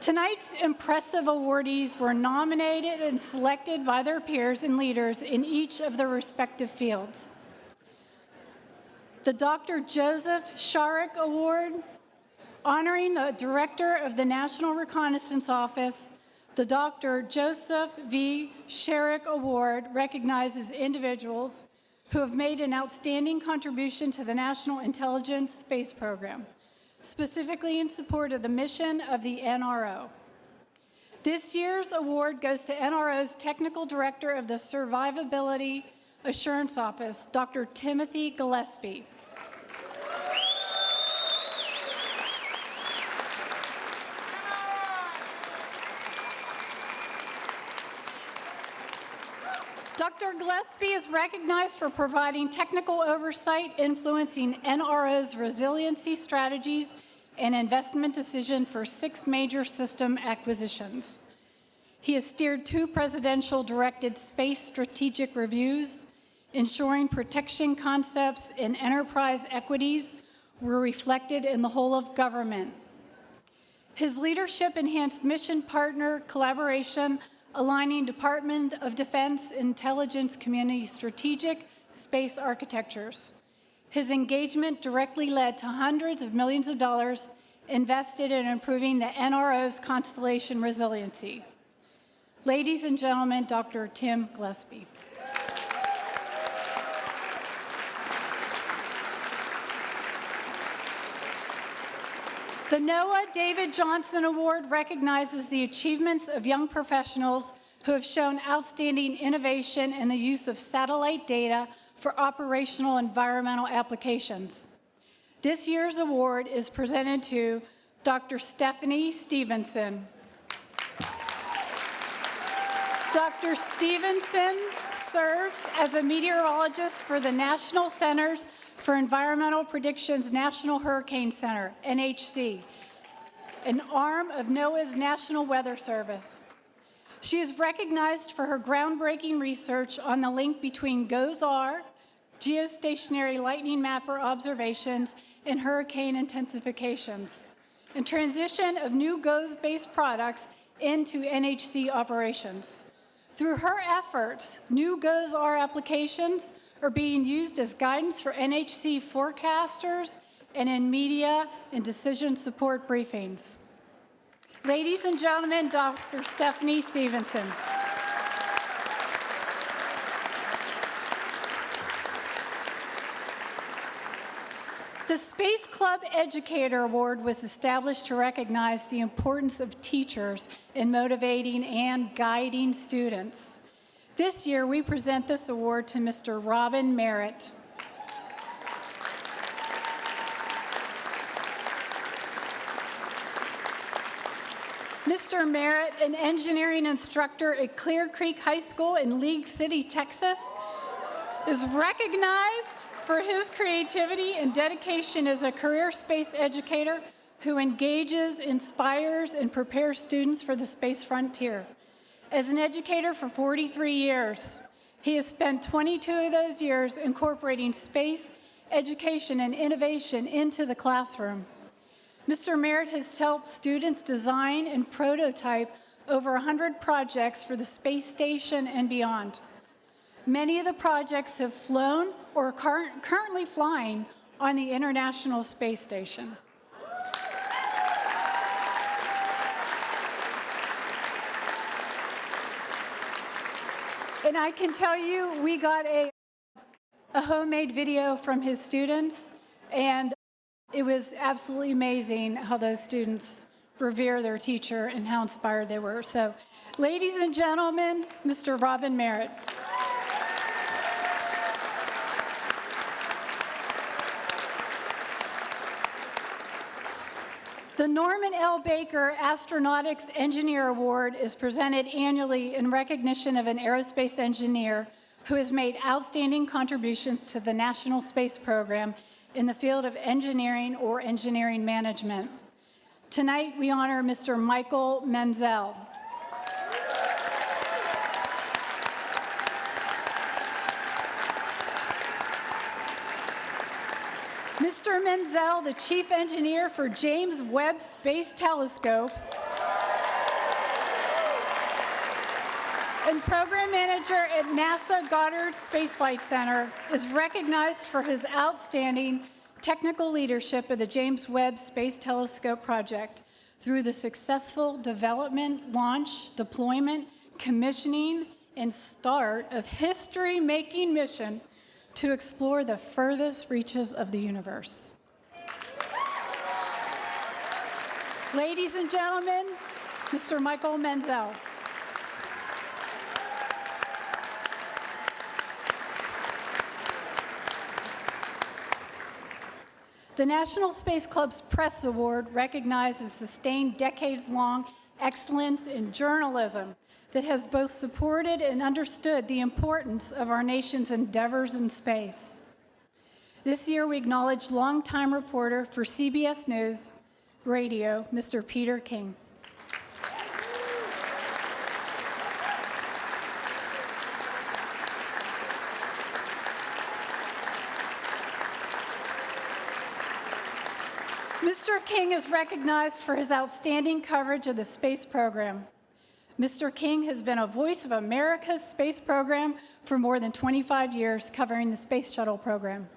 Tonight's impressive awardees were nominated and selected by their peers and leaders in each of their respective fields. The Dr. Joseph Charyk Award, honoring the Director of the National Reconnaissance Office. The Dr. Joseph V. Charyk Award recognizes individuals who have made an outstanding contribution to the National Intelligence Space Program, specifically in support of the mission of the NRO. This year's award goes to NRO's Technical Director of the Survivability Assurance Office, Dr. Timothy Gillespie. Dr. Gillespie is recognized for providing technical oversight influencing NRO's resiliency strategies and investment decision for 6 major system acquisitions. He has steered 2 presidential-directed space strategic reviews, ensuring protection concepts and enterprise equities were reflected in the whole of government. His leadership enhanced mission partner collaboration, aligning Department of Defense intelligence community strategic space architectures. His engagement directly led to hundreds of millions of dollars invested in improving the NRO's constellation resiliency. Ladies and gentlemen, Dr. Tim Gillespie. The NOAA David Johnson Award recognizes the achievements of young professionals who have shown outstanding innovation in the use of satellite data for operational environmental applications. This year's award is presented to Dr. Stephanie Stevenson. Dr. Stevenson serves as a meteorologist for the National Centers for Environmental Prediction's National Hurricane Center, NHC, an arm of NOAA's National Weather Service. She is recognized for her groundbreaking research on the link between GOES-R, geostationary lightning mapper observations, and hurricane intensifications, and transition of new GOES-based products into NHC operations. Through her efforts, new GOES-R applications are being used as guidance for NHC forecasters and in media and decision support briefings. Ladies and gentlemen, Dr. Stephanie Stevenson. The Space Club Educator Award was established to recognize the importance of teachers in motivating and guiding students. This year, we present this award to Mr. Ruben Merritt. Mr. Merritt, an engineering instructor at Clear Creek High School in League City, Texas, is recognized for his creativity and dedication as a career space educator who engages, inspires, and prepares students for the space frontier. As an educator for 43 years, he has spent 22 of those years incorporating space, education, and innovation into the classroom. Mr. Merritt has helped students design and prototype over 100 projects for the space station and beyond. Many of the projects have flown or are currently flying on the International Space Station. And I can tell you, we got a homemade video from his students, and it was absolutely amazing how those students revere their teacher and how inspired they were. So, ladies and gentlemen, Mr. Ruben Merritt. The Norman L. Baker Astronautics Engineer Award is presented annually in recognition of an aerospace engineer who has made outstanding contributions to the National Space Program in the field of engineering or engineering management. Tonight, we honor Mr. Michael Menzel. Mr. Menzel, the chief engineer for James Webb Space Telescope, and program manager at NASA Goddard Space Flight Center, is recognized for his outstanding technical leadership of the James Webb Space Telescope project through the successful development, launch, deployment, commissioning, and start of history-making mission to explore the furthest reaches of the universe. Ladies and gentlemen, Mr. Michael Menzel. The National Space Club's Press Award recognizes sustained decades-long excellence in journalism that has both supported and understood the importance of our nation's endeavors in space. This year, we acknowledge longtime reporter for CBS News Radio, Mr. Peter King. Mr. King is recognized for his outstanding coverage of the space program. Mr. King has been a voice of America's space program for more than 25 years, covering the Space Shuttle program,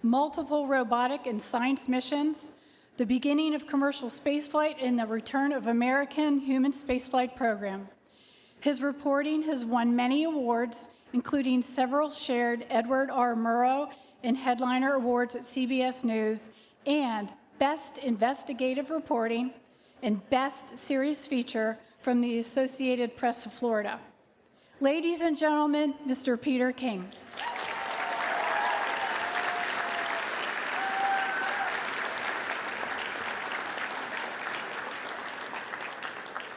multiple robotic and science missions, the beginning of commercial spaceflight, and the return of American human spaceflight program. His reporting has won many awards, including several shared Edward R. Murrow and Headliner Awards at CBS News, and Best Investigative Reporting and Best Series Feature from the Associated Press of Florida. Ladies and gentlemen, Mr. Peter King.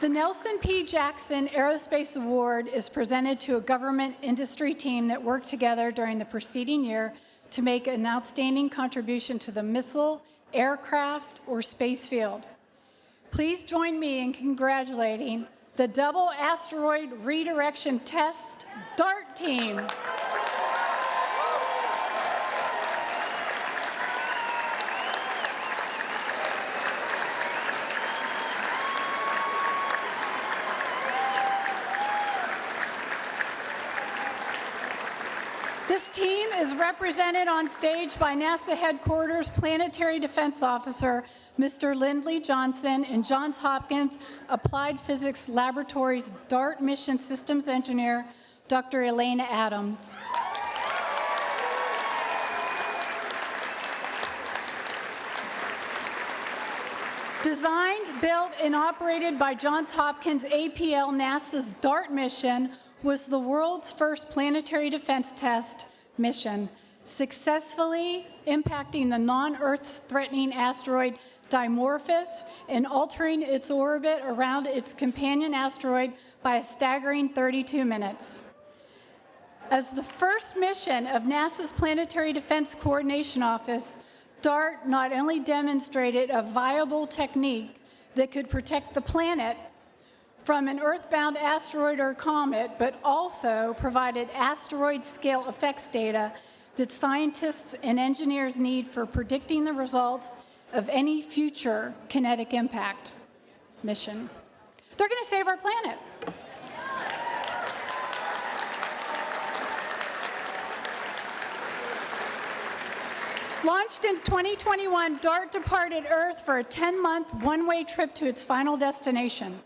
The Nelson P. Jackson Aerospace Award is presented to a government industry team that worked together during the preceding year to make an outstanding contribution to the missile, aircraft, or space field. Please join me in congratulating the Double Asteroid Redirection Test DART team. This team is represented on stage by NASA Headquarters Planetary Defense Officer, Mr. Lindley Johnson, and Johns Hopkins Applied Physics Laboratory's DART Mission Systems Engineer, Dr. Elena Adams. Designed, built, and operated by Johns Hopkins APL, NASA's DART mission was the world's first planetary defense test mission, successfully impacting the non-Earth threatening asteroid Dimorphos and altering its orbit around its companion asteroid by a staggering 32 minutes. As the first mission of NASA's Planetary Defense Coordination Office, DART not only demonstrated a viable technique that could protect the planet from an Earthbound asteroid or comet, but also provided asteroid-scale effects data that scientists and engineers need for predicting the results of any future kinetic impact mission. They're going to save our planet. Launched in 2021, DART departed Earth for a 10-month one-way trip to its final destination.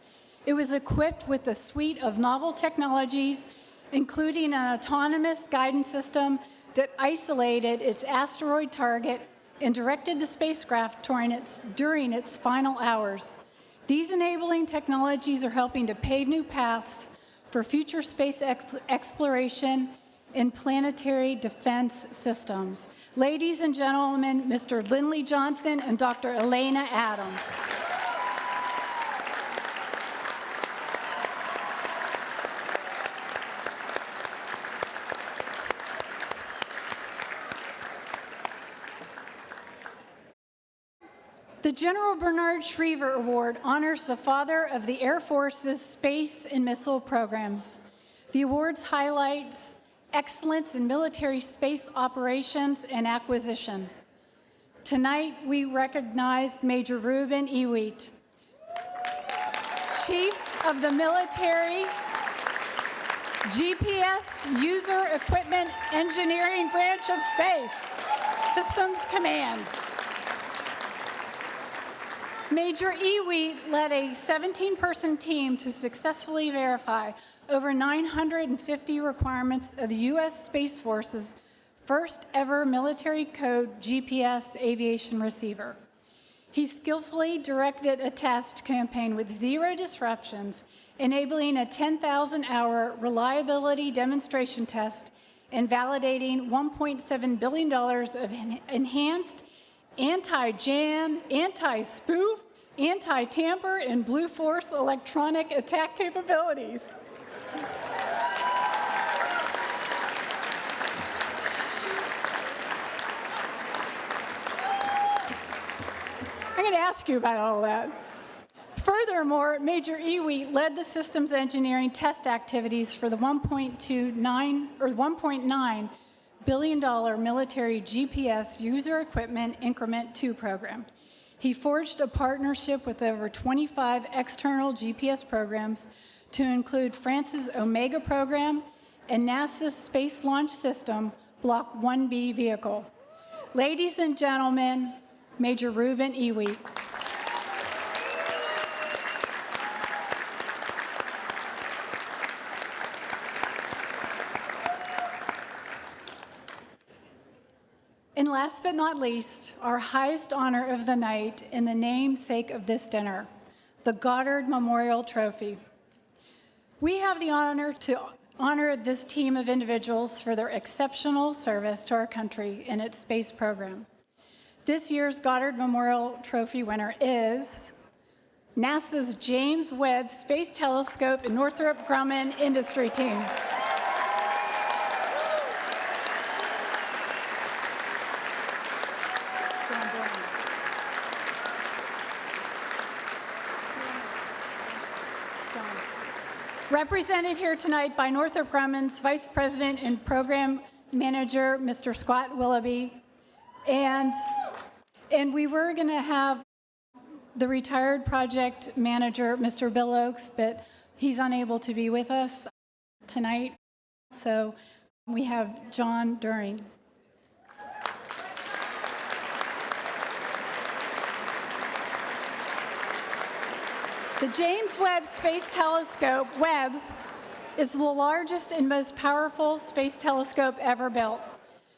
It was equipped with a suite of novel technologies, including an autonomous guidance system that isolated its asteroid target and directed the spacecraft during its final hours. These enabling technologies are helping to pave new paths for future space exploration and planetary defense systems. Ladies and gentlemen, Mr. Lindley Johnson and Dr. Elena Adams. The General Bernard Schriever Award honors the father of the Air Force's space and missile programs. The awards highlights excellence in military space operations and acquisition. Tonight, we recognize Major Ruben Ihuit, Chief of the Military GPS User Equipment Engineering Branch of Space, Systems Command. Major Ihuit led a 17-person team to successfully verify over 950 requirements of the U.S. Space Force's first ever military code GPS aviation receiver. He skillfully directed a test campaign with 0 disruptions, enabling a 10,000-hour reliability demonstration test and validating $1.7 billion of enhanced anti-jam, anti-spoof, anti-tamper, and Blue Force electronic attack capabilities. I'm going to ask you about all that. Furthermore, Major Ihuit led the systems engineering test activities for the $1.9 billion military GPS User Equipment Increment 2 program. He forged a partnership with over 25 external GPS programs to include France's Omega program and NASA's Space Launch System Block 1B vehicle. Ladies and gentlemen, Major Ruben Ihuit. And last but not least, our highest honor of the night in the namesake of this dinner, the Goddard Memorial Trophy. We have the honor to honor this team of individuals for their exceptional service to our country in its space program. This year's Goddard Memorial Trophy winner is NASA's James Webb Space Telescope and Northrop Grumman Industry Team. Represented here tonight by Northrop Grumman's Vice President and Program Manager, Mr. Scott Willoughby. And we were going to have the retired project manager, Mr. Bill Oakes, but he's unable to be with us tonight. So we have John During. The James Webb Space Telescope, Webb, is the largest and most powerful space telescope ever built,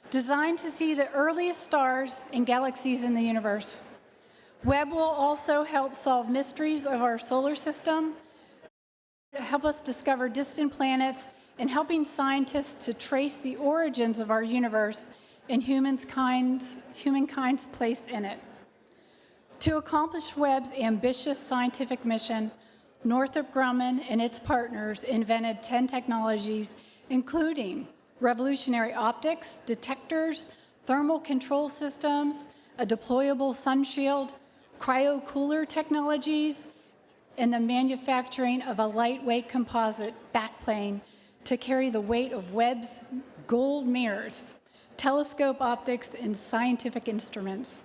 designed to see the earliest stars and galaxies in the universe. Webb will also help solve mysteries of our solar system, help us discover distant planets, and helping scientists to trace the origins of our universe and humankind's place in it. To accomplish Webb's ambitious scientific mission, Northrop Grumman and its partners invented 10 technologies, including revolutionary optics, detectors, thermal control systems, a deployable sun shield, cryo-cooler technologies, and the manufacturing of a lightweight composite backplane to carry the weight of Webb's gold mirrors, telescope optics, and scientific instruments.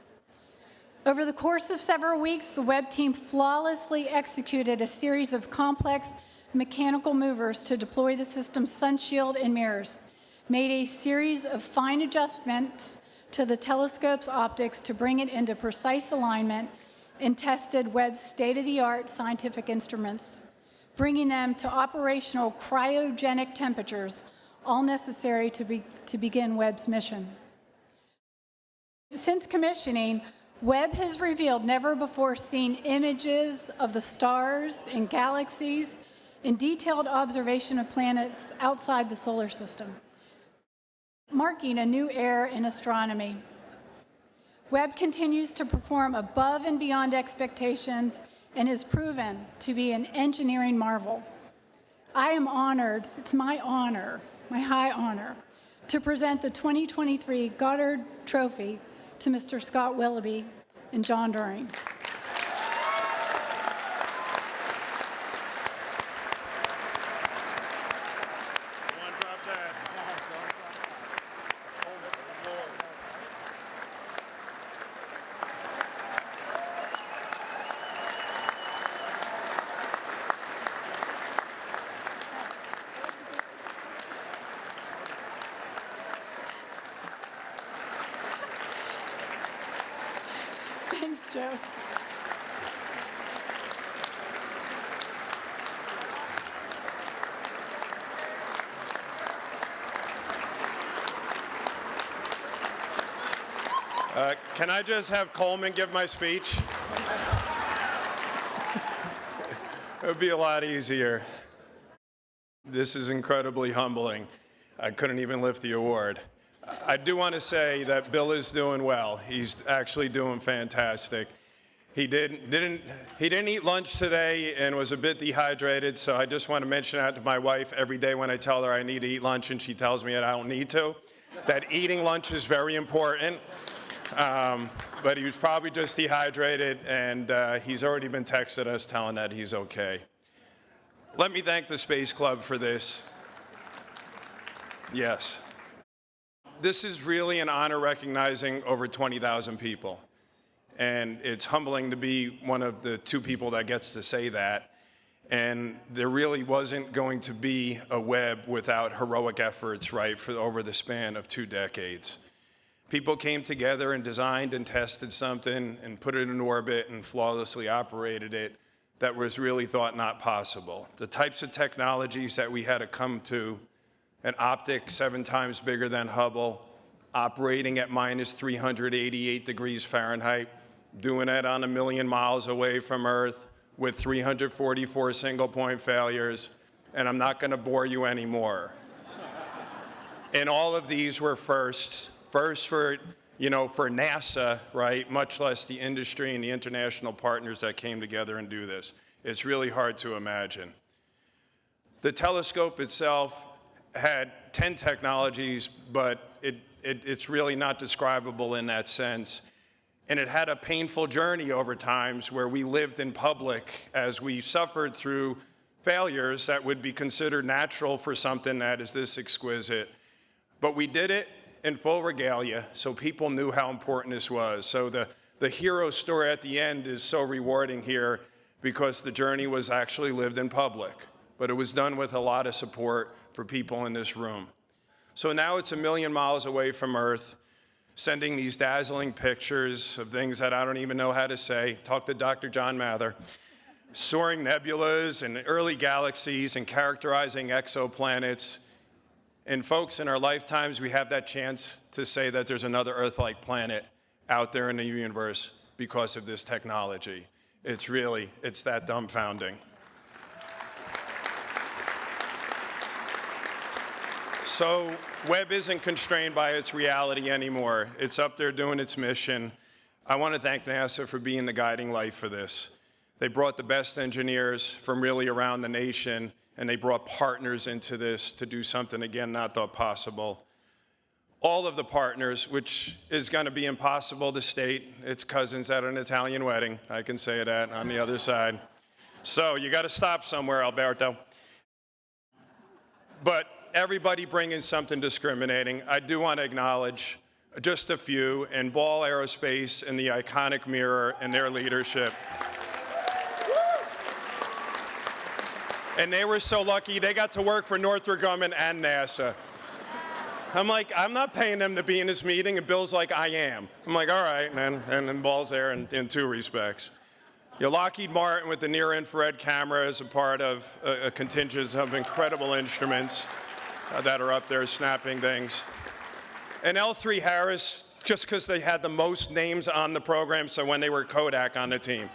Over the course of several weeks, the Webb team flawlessly executed a series of complex mechanical movers to deploy the system's sun shield and mirrors, made a series of fine adjustments to the telescope's optics to bring it into precise alignment, and tested Webb's state-of-the-art scientific instruments, bringing them to operational cryogenic temperatures, all necessary to begin Webb's mission. Since commissioning, Webb has revealed never-before-seen images of the stars and galaxies and detailed observation of planets outside the solar system, marking a new era in astronomy. Webb continues to perform above and beyond expectations and is proven to be an engineering marvel. I am honored, it's my honor, my high honor, to present the 2023 Goddard Trophy to Mr. Scott Willoughby and John During. Thanks, Joe. Can I just have Coleman give my speech? It would be a lot easier. This is incredibly humbling. I couldn't even lift the award. I do want to say that Bill is doing well. He's actually doing fantastic. He didn't eat lunch today and was a bit dehydrated, so I just want to mention that to my wife every day when I tell her I need to eat lunch and she tells me that I don't need to, that eating lunch is very important. But he was probably just dehydrated, and he's already been texting us telling that he's okay. Let me thank the Space Club for this. Yes. This is really an honor recognizing over 20,000 people. And it's humbling to be one of the two people that gets to say that. And there really wasn't going to be a Webb without heroic efforts, right, for over the span of 2 decades. People came together and designed and tested something and put it in orbit and flawlessly operated it that was really thought not possible. The types of technologies that we had to come to, an optic 7 times bigger than Hubble, operating at minus 388 degrees Fahrenheit, doing it on 1 million miles away from Earth with 344 single point failures, and I'm not gonna bore you anymore. And all of these were firsts. First for NASA, right, much less the industry and the international partners that came together and do this. It's really hard to imagine. The telescope itself had 10 technologies, but it's really not describable in that sense. And it had a painful journey over times where we lived in public as we suffered through failures that would be considered natural for something that is this exquisite. But we did it in full regalia, so people knew how important this was. So the hero story at the end is so rewarding here because the journey was actually lived in public, but it was done with a lot of support for people in this room. So now it's 1 million miles away from Earth, sending these dazzling pictures of things that I don't even know how to say. Talk to Dr. John Mather. Soaring nebulas and early galaxies and characterizing exoplanets. And folks, in our lifetimes, we have that chance to say that there's another Earth-like planet out there in the universe because of this technology. It's that dumbfounding. So Webb isn't constrained by its reality anymore. It's up there doing its mission. I want to thank NASA for being the guiding light for this. They brought the best engineers from really around the nation, and they brought partners into this to do something, again, not thought possible. All of the partners, which is going to be impossible to state. It's cousins at an Italian wedding. I can say that on the other side. So you got to stop somewhere, Alberto. But everybody bringing something discriminating. I do want to acknowledge just a few, and Ball Aerospace and the iconic mirror and their leadership. And they were so lucky, they got to work for Northrop Grumman and NASA. I'm like, I'm not paying them to be in this meeting, and Bill's like, I am. I'm like, all right, and then Ball's there in 2 respects. Lockheed Martin with the near-infrared camera is a part of a contingent of incredible instruments that are up there snapping things. And L3 Harris, just because they had the most names on the program, so when they were Kodak on the team.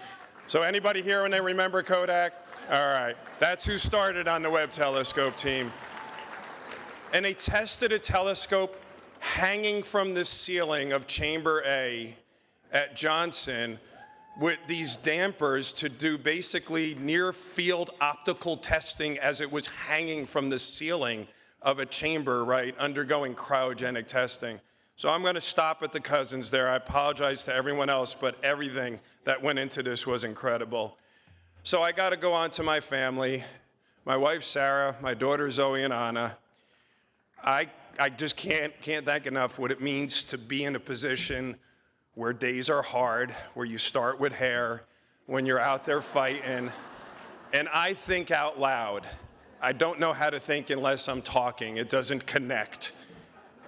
So anybody here when they remember Kodak? All right, that's who started on the Webb telescope team. And they tested a telescope hanging from the ceiling of Chamber A at Johnson with these dampers to do basically near-field optical testing as it was hanging from the ceiling of a chamber, right, undergoing cryogenic testing. So I'm going to stop at the cousins there. I apologize to everyone else, but everything that went into this was incredible. So I got to go on to my family, my wife Sarah, my daughters Zoe and Anna. I just can't thank enough what it means to be in a position where days are hard, where you start with hair, when you're out there fighting, and I think out loud. I don't know how to think unless I'm talking. It doesn't connect.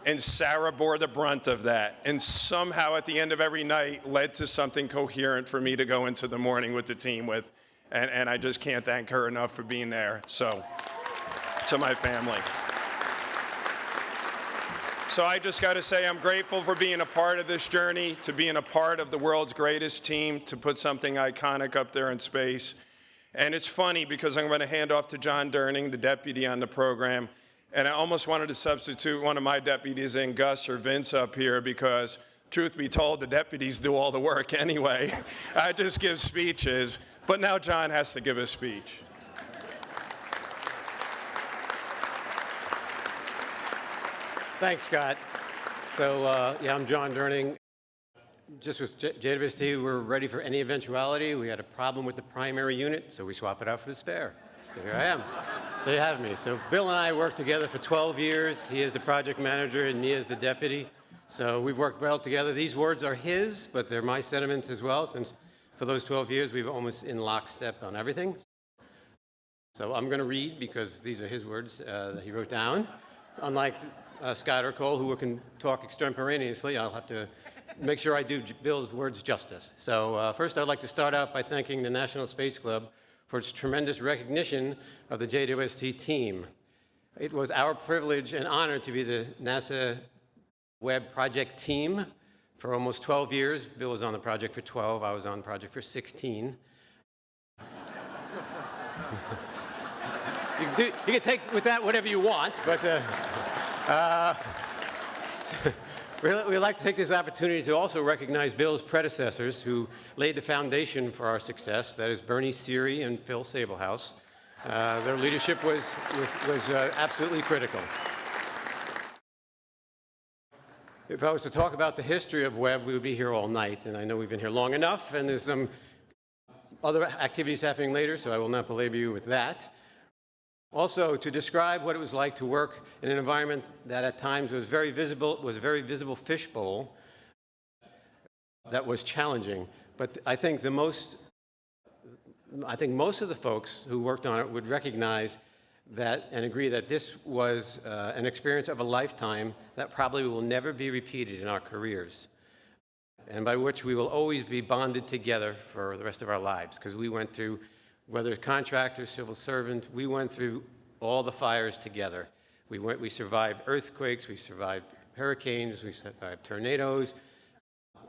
And Sarah bore the brunt of that, and somehow at the end of every night led to something coherent for me to go into the morning with the team with. And I just can't thank her enough for being there. So, to my family. So I just got to say I'm grateful for being a part of this journey, to being a part of the world's greatest team, to put something iconic up there in space. And it's funny because I'm going to hand off to John Durning, the deputy on the program. And I almost wanted to substitute one of my deputies in, Gus or Vince, up here because, truth be told, the deputies do all the work anyway. I just give speeches. But now John has to give a speech. Thanks, Scott. So, yeah, I'm John Durning. Just with JWST, we're ready for any eventuality. We had a problem with the primary unit, so we swapped it out for the spare. So here I am. So you have me. So Bill and I worked together for 12 years. He is the project manager and me as the deputy. So we've worked well together. These words are his, but they're my sentiments as well, since for those 12 years, we've almost in lockstep on everything. So I'm going to read because these are his words that he wrote down. Unlike Scott or Cole, who can talk extemporaneously, I'll have to make sure I do Bill's words justice. So first, I'd like to start out by thanking the National Space Club for its tremendous recognition of the JWST team. It was our privilege and honor to be the NASA Webb project team for almost 12 years. Bill was on the project for 12. I was on the project for 16. You can take with that whatever you want, but we'd like to take this opportunity to also recognize Bill's predecessors who laid the foundation for our success. That is Bernie Seary and Phil Sablehouse. Their leadership was absolutely critical. If I was to talk about the history of Webb, we would be here all night, and I know we've been here long enough, and there's some other activities happening later, so I will not belabor you with that. Also, to describe what it was like to work in an environment that at times was very visible, was a very visible fishbowl that was challenging. But I think most of the folks who worked on it would recognize that and agree that this was an experience of a lifetime that probably will never be repeated in our careers, and by which we will always be bonded together for the rest of our lives, because we went through, whether contractor, civil servant, we went through all the fires together. We survived earthquakes, we survived hurricanes, we survived tornadoes.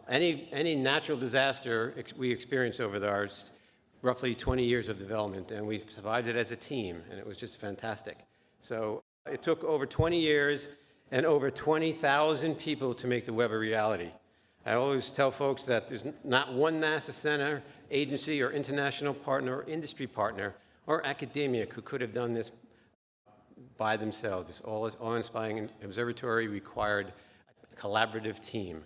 Any natural disaster we experienced over our roughly 20 years of development, and we survived it as a team, and it was just fantastic. So it took over 20 years and over 20,000 people to make the Webb a reality. I always tell folks that there's not one NASA center, agency, or international partner, or industry partner, or academia who could have done this by themselves. This awe-inspiring observatory required a collaborative team.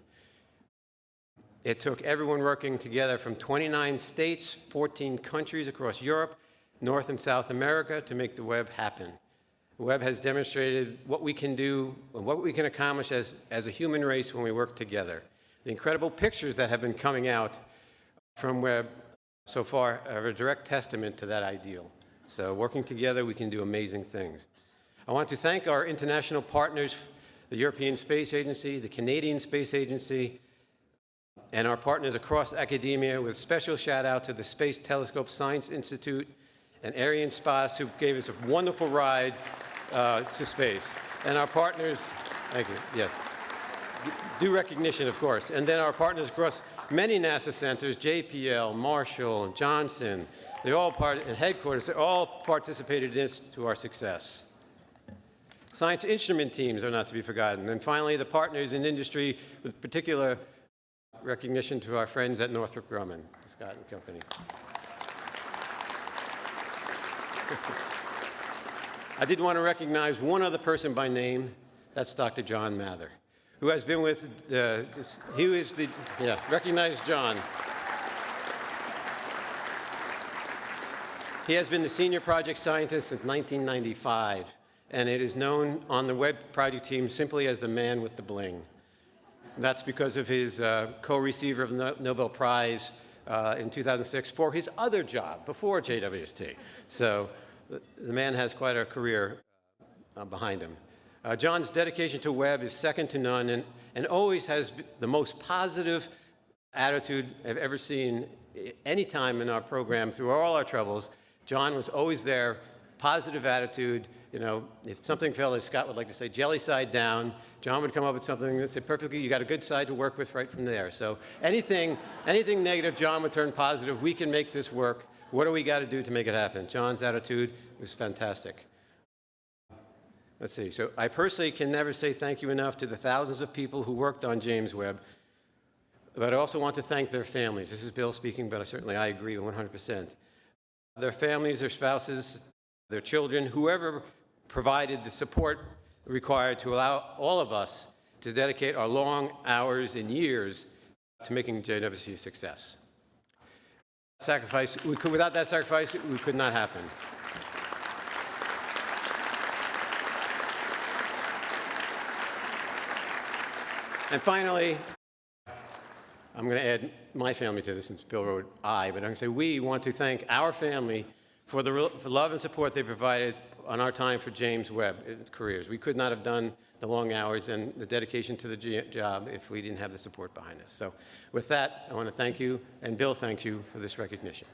It took everyone working together from 29 states, 14 countries across Europe, North and South America to make the Webb happen. Webb has demonstrated what we can do and what we can accomplish as a human race when we work together. The incredible pictures that have been coming out from Webb so far are a direct testament to that ideal. So working together, we can do amazing things. I want to thank our international partners, the European Space Agency, the Canadian Space Agency, and our partners across academia, with special shout out to the Space Telescope Science Institute and Arianespace, who gave us a wonderful ride to space. And our partners, thank you, yes, due recognition, of course. And then our partners across many NASA centers, JPL, Marshall, Johnson, they all and headquarters, they all participated in this to our success. Science instrument teams are not to be forgotten. And finally, the partners in industry, with particular recognition to our friends at Northrop Grumman, Scott and company. I did want to recognize one other person by name. That's Dr. John Mather, who has been with, recognize John. He has been the senior project scientist since 1995, and it is known on the Webb project team simply as the man with the bling. That's because of his co-receiver of the Nobel Prize in 2006 for his other job before JWST. So the man has quite a career behind him. John's dedication to Webb is second to none and always has the most positive attitude I've ever seen any time in our program through all our troubles. John was always there, positive attitude. You know, if something fell, as Scott would like to say, jelly side down, John would come up with something and say, perfectly, you got a good side to work with right from there. So anything negative, John would turn positive. We can make this work. What do we got to do to make it happen? John's attitude was fantastic. Let's see. So I personally can never say thank you enough to the thousands of people who worked on James Webb, but I also want to thank their families. This is Bill speaking, but certainly I agree 100%. Their families, their spouses, their children, whoever provided the support required to allow all of us to dedicate our long hours and years to making JWC a success. Without that sacrifice, we could not happen. And finally, I'm going to add my family to this since Bill wrote I, but I'm going to say we want to thank our family for the love and support they provided on our time for James Webb careers. We could not have done the long hours and the dedication to the job if we didn't have the support behind us. So with that, I want to thank you, and Bill, thank you for this recognition.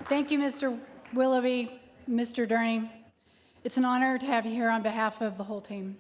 Thank you, Mr. Willoughby, Mr. Durney. It's an honor to have you here on behalf of the whole team.